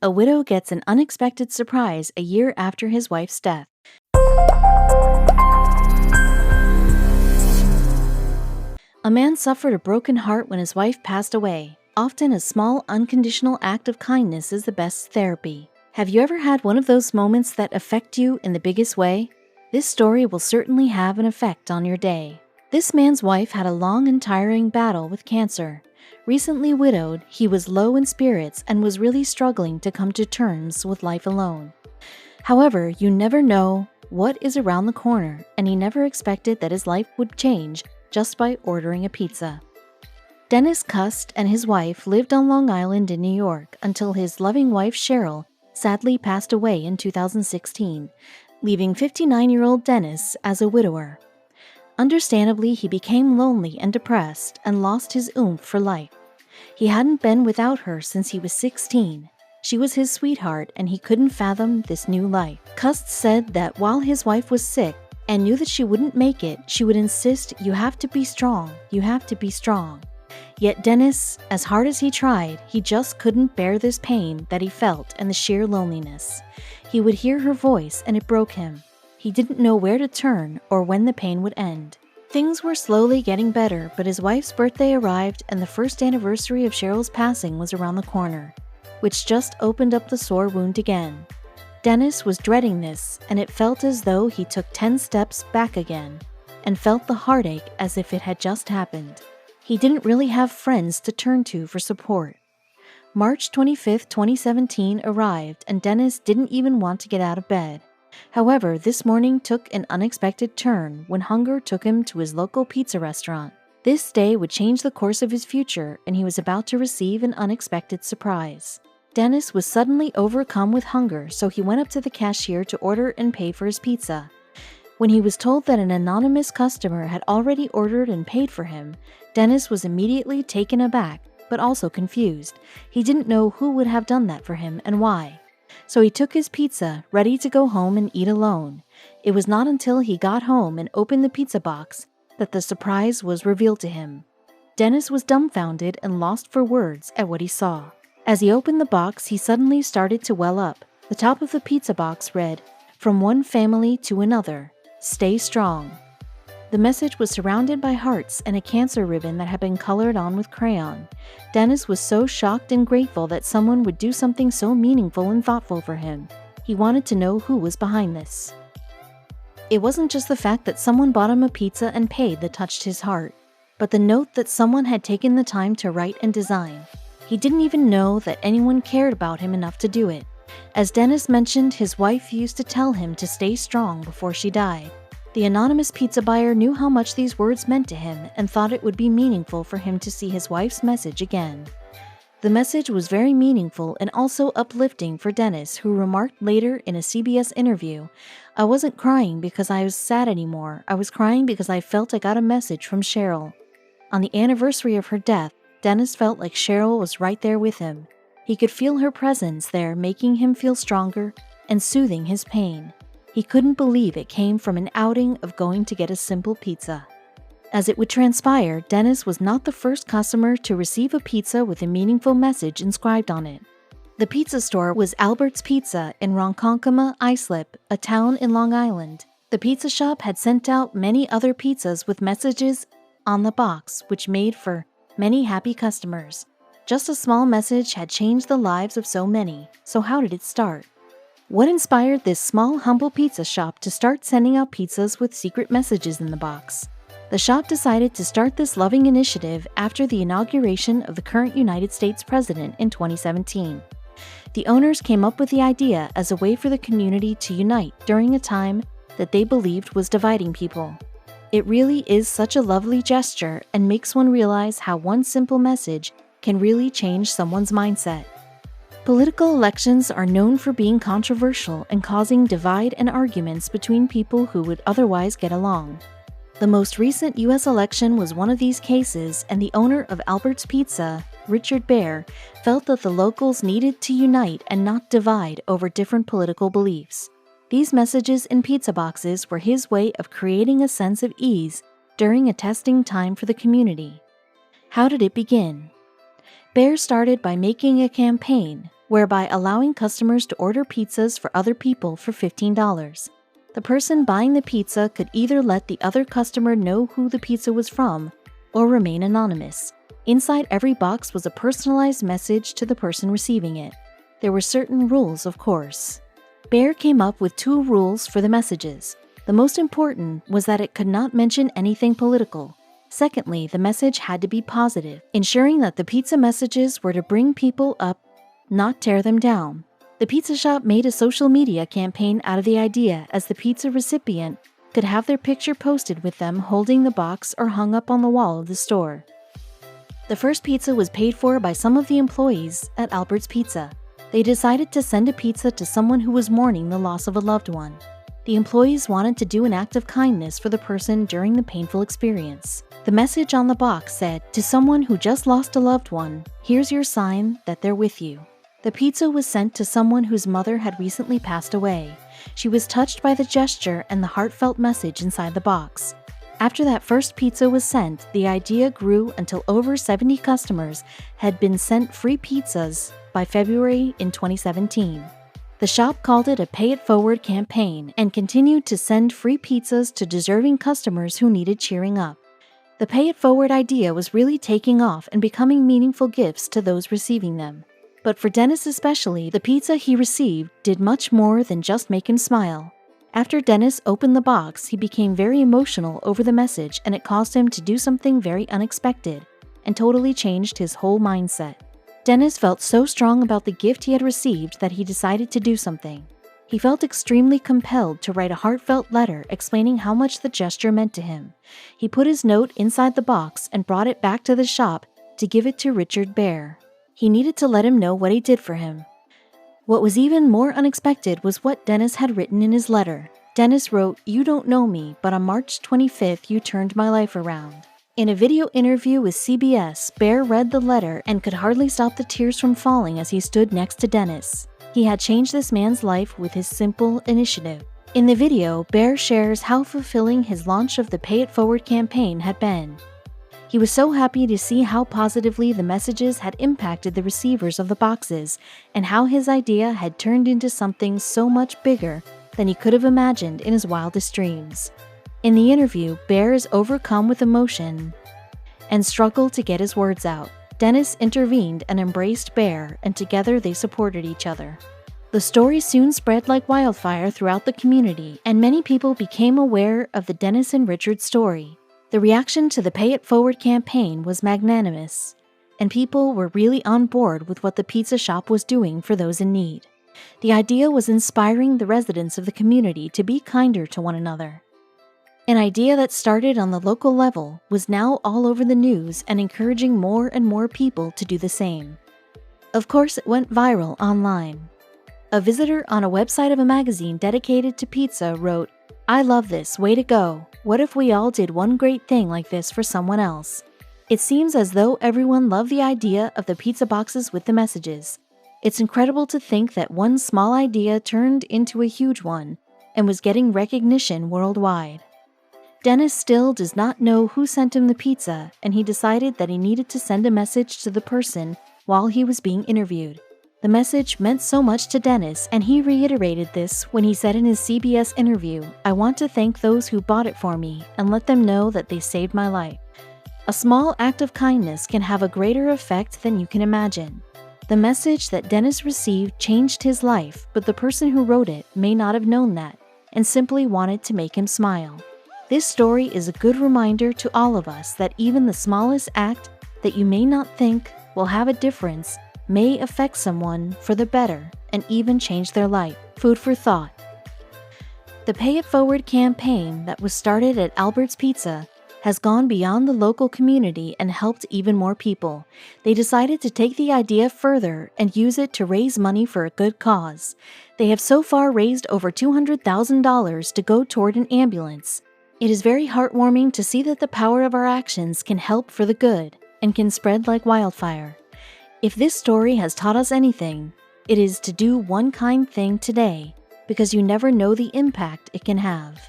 A widow gets an unexpected surprise a year after his wife's death. A man suffered a broken heart when his wife passed away. Often a small, unconditional act of kindness is the best therapy. Have you ever had one of those moments that affect you in the biggest way? This story will certainly have an effect on your day. This man's wife had a long and tiring battle with cancer. Recently widowed, he was low in spirits and was really struggling to come to terms with life alone. However, you never know what is around the corner, and he never expected that his life would change just by ordering a pizza. Dennis Cust and his wife lived on Long Island in New York until his loving wife Cheryl sadly passed away in 2016, leaving 59-year-old Dennis as a widower. Understandably, he became lonely and depressed and lost his oomph for life. He hadn't been without her since he was 16. She was his sweetheart, and he couldn't fathom this new life. Cust said that while his wife was sick and knew that she wouldn't make it, she would insist, "You have to be strong, you have to be strong." Yet Dennis, as hard as he tried, he just couldn't bear this pain that he felt and the sheer loneliness. He would hear her voice and it broke him. He didn't know where to turn or when the pain would end. Things were slowly getting better, but his wife's birthday arrived and the first anniversary of Cheryl's passing was around the corner, which just opened up the sore wound again. Dennis was dreading this, and it felt as though he took 10 steps back again, and felt the heartache as if it had just happened. He didn't really have friends to turn to for support. March 25, 2017 arrived, and Dennis didn't even want to get out of bed. However, this morning took an unexpected turn when hunger took him to his local pizza restaurant. This day would change the course of his future, and he was about to receive an unexpected surprise. Dennis was suddenly overcome with hunger, so he went up to the cashier to order and pay for his pizza. When he was told that an anonymous customer had already ordered and paid for him, Dennis was immediately taken aback, but also confused. He didn't know who would have done that for him and why. So he took his pizza, ready to go home and eat alone. It was not until he got home and opened the pizza box that the surprise was revealed to him. Dennis was dumbfounded and lost for words at what he saw. As he opened the box, he suddenly started to well up. The top of the pizza box read, "From one family to another, stay strong." The message was surrounded by hearts and a cancer ribbon that had been colored on with crayon. Dennis was so shocked and grateful that someone would do something so meaningful and thoughtful for him. He wanted to know who was behind this. It wasn't just the fact that someone bought him a pizza and paid that touched his heart, but the note that someone had taken the time to write and design. He didn't even know that anyone cared about him enough to do it. As Dennis mentioned, his wife used to tell him to stay strong before she died. The anonymous pizza buyer knew how much these words meant to him and thought it would be meaningful for him to see his wife's message again. The message was very meaningful and also uplifting for Dennis, who remarked later in a CBS interview, "I wasn't crying because I was sad anymore. I was crying because I felt I got a message from Cheryl." On the anniversary of her death, Dennis felt like Cheryl was right there with him. He could feel her presence there, making him feel stronger and soothing his pain. He couldn't believe it came from an outing of going to get a simple pizza. As it would transpire, Dennis was not the first customer to receive a pizza with a meaningful message inscribed on it. The pizza store was Albert's Pizza in Ronkonkoma, Islip, a town in Long Island. The pizza shop had sent out many other pizzas with messages on the box, which made for many happy customers. Just a small message had changed the lives of so many. So how did it start? What inspired this small, humble pizza shop to start sending out pizzas with secret messages in the box? The shop decided to start this loving initiative after the inauguration of the current United States President in 2017. The owners came up with the idea as a way for the community to unite during a time that they believed was dividing people. It really is such a lovely gesture and makes one realize how one simple message can really change someone's mindset. Political elections are known for being controversial and causing divide and arguments between people who would otherwise get along. The most recent U.S. election was one of these cases, and the owner of Albert's Pizza, Richard Baer, felt that the locals needed to unite and not divide over different political beliefs. These messages in pizza boxes were his way of creating a sense of ease during a testing time for the community. How did it begin? Baer started by making a campaign, whereby allowing customers to order pizzas for other people for $15. The person buying the pizza could either let the other customer know who the pizza was from or remain anonymous. Inside every box was a personalized message to the person receiving it. There were certain rules, of course. Bear came up with 2 rules for the messages. The most important was that it could not mention anything political. Secondly, the message had to be positive, ensuring that the pizza messages were to bring people up, not tear them down. The pizza shop made a social media campaign out of the idea, as the pizza recipient could have their picture posted with them holding the box or hung up on the wall of the store. The first pizza was paid for by some of the employees at Albert's Pizza. They decided to send a pizza to someone who was mourning the loss of a loved one. The employees wanted to do an act of kindness for the person during the painful experience. The message on the box said, "To someone who just lost a loved one, here's your sign that they're with you." The pizza was sent to someone whose mother had recently passed away. She was touched by the gesture and the heartfelt message inside the box. After that first pizza was sent, the idea grew until over 70 customers had been sent free pizzas by February in 2017. The shop called it a Pay It Forward campaign and continued to send free pizzas to deserving customers who needed cheering up. The Pay It Forward idea was really taking off and becoming meaningful gifts to those receiving them. But for Dennis especially, the pizza he received did much more than just make him smile. After Dennis opened the box, he became very emotional over the message, and it caused him to do something very unexpected and totally changed his whole mindset. Dennis felt so strong about the gift he had received that he decided to do something. He felt extremely compelled to write a heartfelt letter explaining how much the gesture meant to him. He put his note inside the box and brought it back to the shop to give it to Richard Bear. He needed to let him know what he did for him. What was even more unexpected was what Dennis had written in his letter. Dennis wrote, "You don't know me, but on March 25th you turned my life around." In a video interview with CBS, Bear read the letter and could hardly stop the tears from falling as he stood next to Dennis. He had changed this man's life with his simple initiative. In the video, Bear shares how fulfilling his launch of the Pay It Forward campaign had been. He was so happy to see how positively the messages had impacted the receivers of the boxes and how his idea had turned into something so much bigger than he could have imagined in his wildest dreams. In the interview, Bear is overcome with emotion and struggled to get his words out. Dennis intervened and embraced Bear, and together they supported each other. The story soon spread like wildfire throughout the community, and many people became aware of the Dennis and Richard story. The reaction to the Pay It Forward campaign was magnanimous, and people were really on board with what the pizza shop was doing for those in need. The idea was inspiring the residents of the community to be kinder to one another. An idea that started on the local level was now all over the news and encouraging more and more people to do the same. Of course, it went viral online. A visitor on a website of a magazine dedicated to pizza wrote, "I love this, way to go. What if we all did one great thing like this for someone else?" It seems as though everyone loved the idea of the pizza boxes with the messages. It's incredible to think that one small idea turned into a huge one and was getting recognition worldwide. Dennis still does not know who sent him the pizza, and he decided that he needed to send a message to the person while he was being interviewed. The message meant so much to Dennis, and he reiterated this when he said in his CBS interview, "I want to thank those who bought it for me and let them know that they saved my life." A small act of kindness can have a greater effect than you can imagine. The message that Dennis received changed his life, but the person who wrote it may not have known that and simply wanted to make him smile. This story is a good reminder to all of us that even the smallest act that you may not think will have a difference may affect someone for the better and even change their life. Food for thought. The Pay It Forward campaign that was started at Albert's Pizza has gone beyond the local community and helped even more people. They decided to take the idea further and use it to raise money for a good cause. They have so far raised over $200,000 to go toward an ambulance. It is very heartwarming to see that the power of our actions can help for the good and can spread like wildfire. If this story has taught us anything, it is to do one kind thing today, because you never know the impact it can have.